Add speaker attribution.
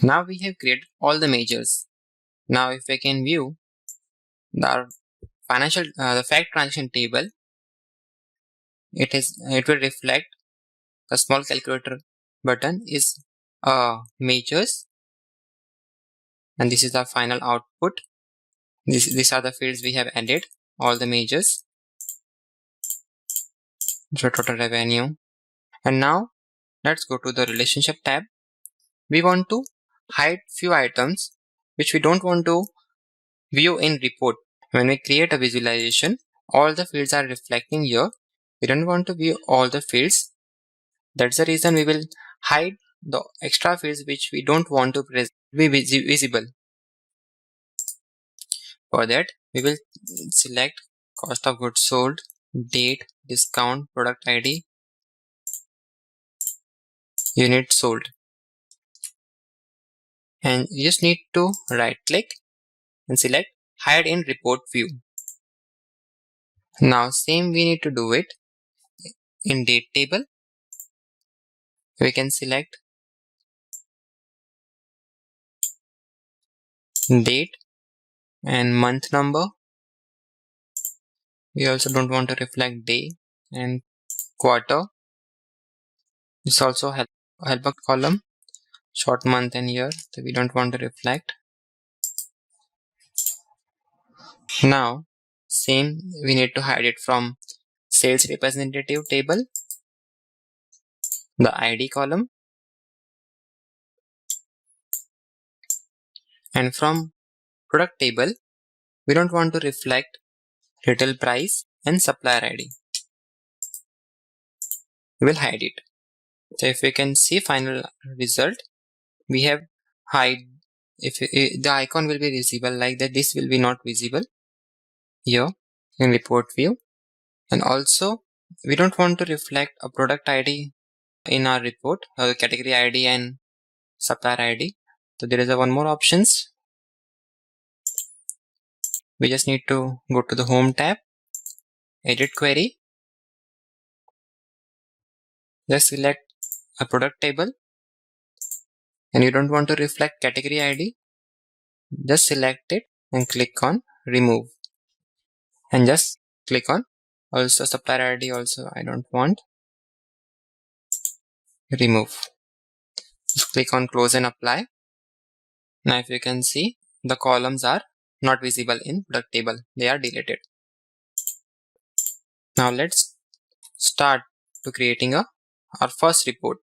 Speaker 1: Now we have created all the measures. Now if we can view the the fact transaction table, it will reflect the small calculator button is measures, and this is the final output. These are the fields we have added, all the measures, the total revenue. And now let's go to the relationship tab. We want to hide few items which we don't want to view in report. When we create a visualization, all the fields are reflecting here. We don't want to view all the fields. That's the reason we will hide the extra fields which we don't want to be visible. For that, we will select cost of goods sold, date, discount, product ID, unit sold. And you just need to right click and select hide in report view. Now same we need to do it in date table. We can select date and month number. We also don't want to reflect day and quarter. This also help a column, short month and year, so we don't want to reflect. Now same we need to hide it from sales representative table, the ID column, and from product table we don't want to reflect retail price and supplier ID. We will hide it. So if we can see final result, we have hide. If the icon will be visible like that, this will be not visible here in report view. And also we don't want to reflect a product ID in our report, category ID and supplier ID. So there is one more options. We just need to go to the home tab, edit query, just select a product table, and you don't want to reflect category ID, just select it and click on remove, and just click on also supplier ID also I don't want, remove. Just click on close and apply. Now if you can see, the columns are not visible in product table, they are deleted. Now let's start to creating our first report.